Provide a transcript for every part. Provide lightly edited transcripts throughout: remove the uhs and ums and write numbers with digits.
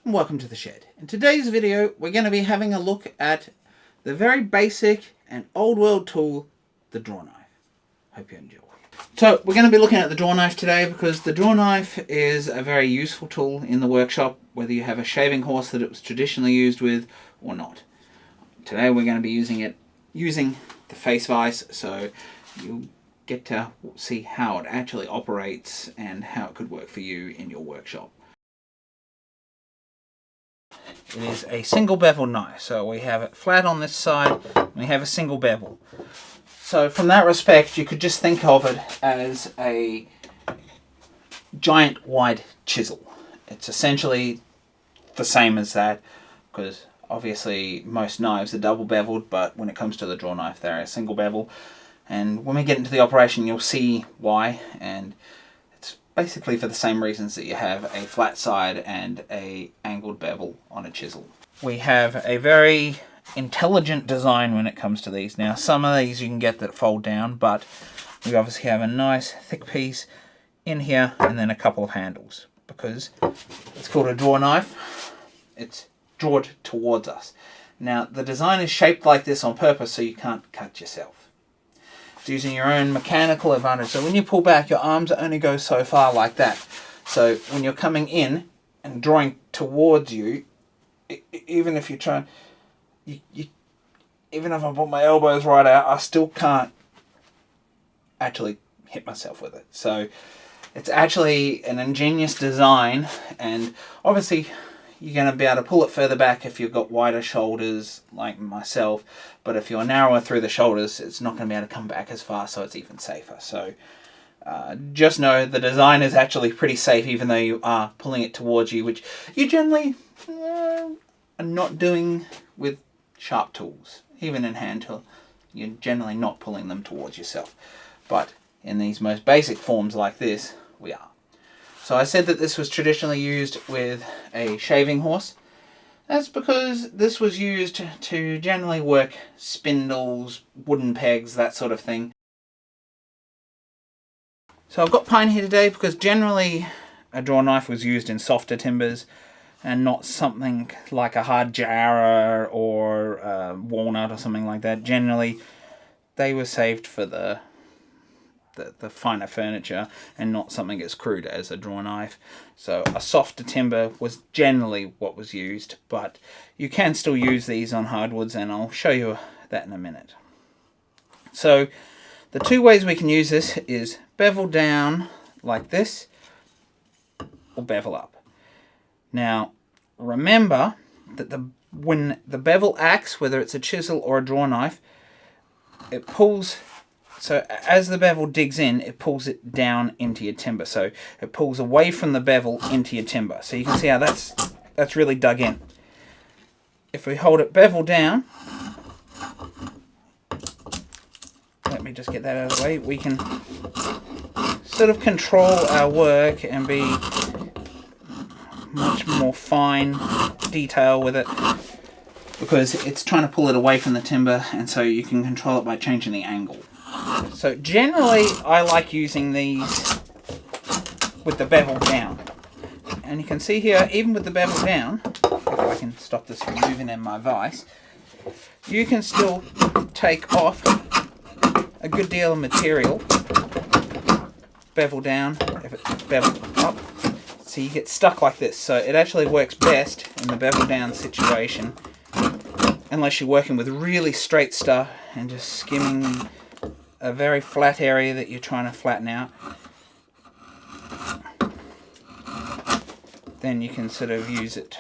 and welcome to the shed. In today's video we're going to be having a look at the very basic and old world tool, the draw knife. Hope you enjoy. So we're going to be looking at the draw knife today because the draw knife is a very useful tool in the workshop, whether you have a shaving horse that it was traditionally used with or not. Today we're going to be using the face vise, so you'll get to see how it actually operates and how it could work for you in your workshop. It is a single bevel knife, so we have it flat on this side and we have a single bevel. So from that respect you could just think of it as a giant wide chisel. It's essentially the same as that, because obviously most knives are double beveled, but when it comes to the draw knife they're a single bevel, and when we get into the operation you'll see why. And it's basically for the same reasons that you have a flat side and a angled bevel on a chisel. We have a very intelligent design when it comes to these. Now some of these you can get that fold down, but we obviously have a nice thick piece in here and then a couple of handles, because it's called a draw knife. It's drawn towards us. Now the design is shaped like this on purpose so you can't cut yourself. It's using your own mechanical advantage. So when you pull back, your arms only go so far like that. So when you're coming in and drawing towards you, even if you try, even if I put my elbows right out, I still can't actually hit myself with it. So it's actually an ingenious design, and obviously you're going to be able to pull it further back if you've got wider shoulders like myself, but if you're narrower through the shoulders it's not going to be able to come back as far, so it's even safer. So just know the design is actually pretty safe, even though you are pulling it towards you, which you generally are not doing with sharp tools. Even in hand tool you're generally not pulling them towards yourself, but in these most basic forms like this we are. So I said that this was traditionally used with a shaving horse. That's because this was used to generally work spindles, wooden pegs, that sort of thing. So I've got pine here today because generally a draw knife was used in softer timbers and not something like a hard jarrah or walnut or something like that. Generally they were saved for the finer furniture and not something as crude as a draw knife. So a softer timber was generally what was used, but you can still use these on hardwoods, and I'll show you that in a minute. So the two ways we can use this is bevel down like this, or bevel up. Now remember that when the bevel acts, whether it's a chisel or a draw knife, it pulls. So as the bevel digs in, it pulls it down into your timber. So it pulls away from the bevel into your timber. So you can see how that's really dug in. If we hold it bevel down, let me just get that out of the way, we can sort of control our work and be much more fine detail with it, because it's trying to pull it away from the timber, and so you can control it by changing the angle. So generally I like using these with the bevel down, and you can see here, even with the bevel down, if I can stop this from moving in my vise, you can still take off a good deal of material. Bevel down, if it's bevel up, so you get stuck like this. So it actually works best in the bevel down situation, unless you're working with really straight stuff and just skimming a very flat area that you're trying to flatten out. Then you can sort of use it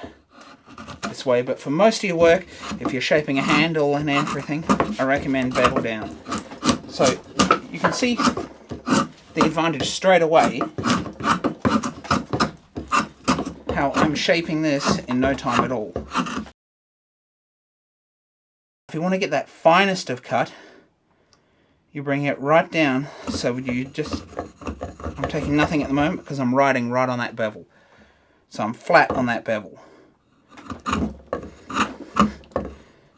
this way, but for most of your work, if you're shaping a handle and everything, I recommend bevel down. So you can see the advantage straight away, how I'm shaping this in no time at all. If you want to get that finest of cut, you bring it right down, so you just, I'm taking nothing at the moment because I'm writing right on that bevel. So I'm flat on that bevel.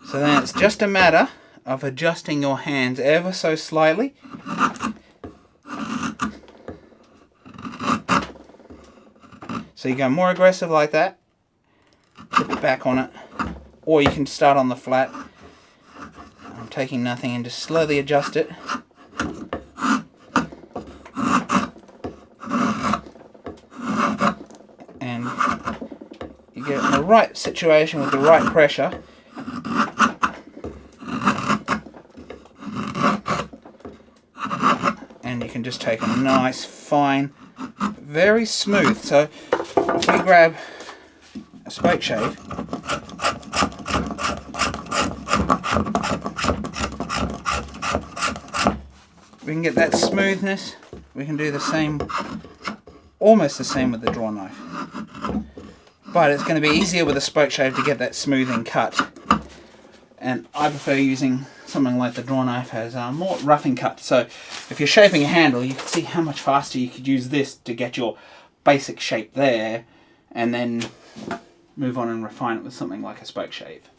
So then it's just a matter of adjusting your hands ever so slightly. So you go more aggressive like that, tip it back on it, or you can start on the flat. I'm taking nothing and just slowly adjust it. And you get it in the right situation with the right pressure. And you can just take a nice, fine, very smooth. So if we grab a spoke shave, we can get that smoothness. We can do the same, almost the same with the draw knife. But it's going to be easier with a spoke shave to get that smoothing cut. And I prefer using something like the draw knife, has more roughing cut. So if you're shaping a handle, you can see how much faster you could use this to get your basic shape there, and then move on and refine it with something like a spoke shave.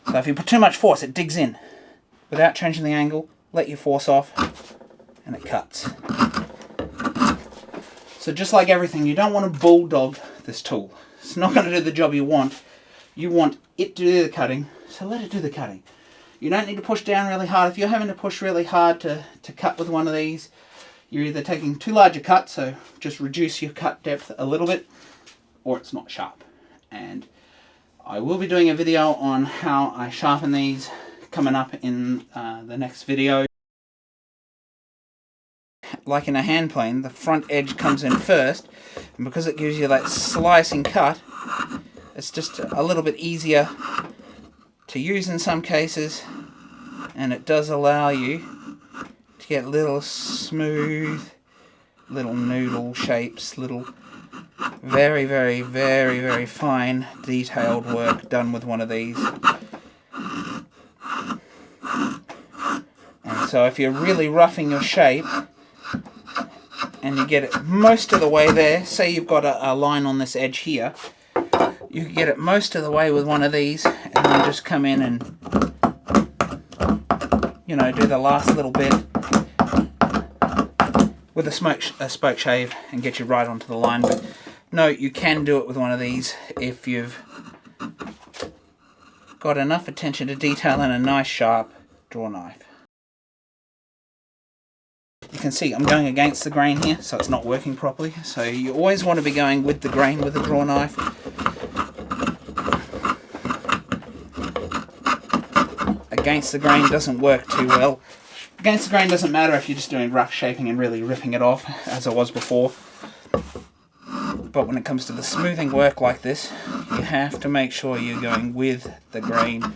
So if you put too much force, it digs in. Without changing the angle, let your force off, and it cuts. So just like everything, you don't want to bulldog this tool. It's not going to do the job you want. You want it to do the cutting, so let it do the cutting. You don't need to push down really hard. If you're having to push really hard to cut with one of these, you're either taking too large a cut, so just reduce your cut depth a little bit, or it's not sharp. And I will be doing a video on how I sharpen these coming up in the next video. Like in a hand plane, the front edge comes in first, and because it gives you that slicing cut, it's just a little bit easier to use in some cases, and it does allow you to get little smooth, little noodle shapes, little very, very, very, very fine detailed work done with one of these. And so if you're really roughing your shape, and you get it most of the way there, say you've got a line on this edge here, you can get it most of the way with one of these, and then just come in and, you know, do the last little bit with a spoke shave and get you right onto the line. But no, you can do it with one of these if you've got enough attention to detail and a nice sharp draw knife. You can see I'm going against the grain here, so it's not working properly. So you always want to be going with the grain with a draw knife. Against the grain doesn't work too well. Against the grain doesn't matter if you're just doing rough shaping and really ripping it off, as I was before. But when it comes to the smoothing work like this, you have to make sure you're going with the grain.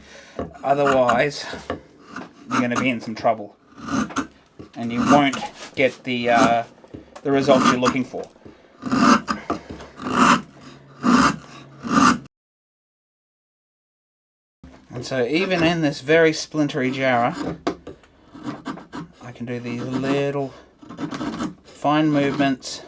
Otherwise, you're going to be in some trouble, and you won't get the results you're looking for. And so even in this very splintery jarrah, I can do these little fine movements.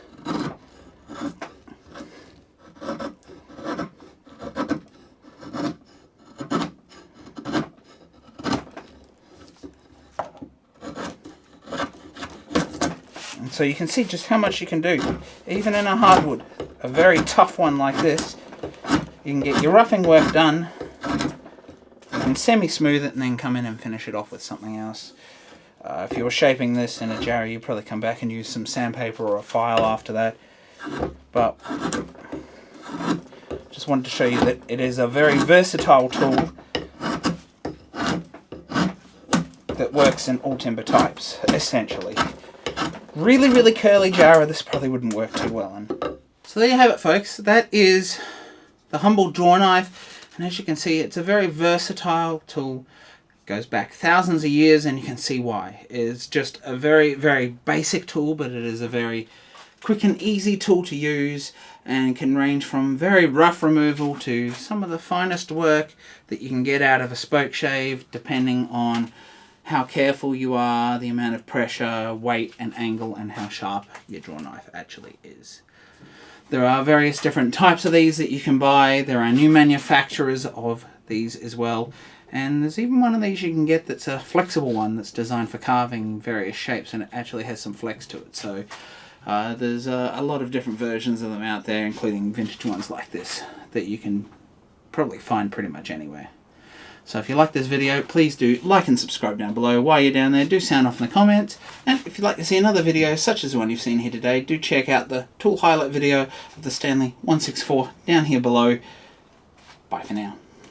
And so you can see just how much you can do. Even in a hardwood, a very tough one like this, you can get your roughing work done, you can semi-smooth it, and then come in and finish it off with something else. If you were shaping this in a jarrah, you'd probably come back and use some sandpaper or a file after that. But just wanted to show you that it is a very versatile tool that works in all timber types, essentially. Really, really curly jarrah, this probably wouldn't work too well in. So there you have it, folks. That is the humble draw knife, and as you can see, it's a very versatile tool. It goes back thousands of years, and you can see why. It's just a very, very basic tool, but it is a very quick and easy tool to use, and can range from very rough removal to some of the finest work that you can get out of a spoke shave, depending on how careful you are, the amount of pressure, weight and angle, and how sharp your draw knife actually is. There are various different types of these that you can buy. There are new manufacturers of these as well, and there's even one of these you can get that's a flexible one that's designed for carving various shapes, and it actually has some flex to it. So There's a lot of different versions of them out there, including vintage ones like this, that you can probably find pretty much anywhere. So if you like this video, please do like and subscribe down below. While you're down there, do sound off in the comments. And if you'd like to see another video such as the one you've seen here today, do check out the tool highlight video of the Stanley 164 down here below. Bye for now.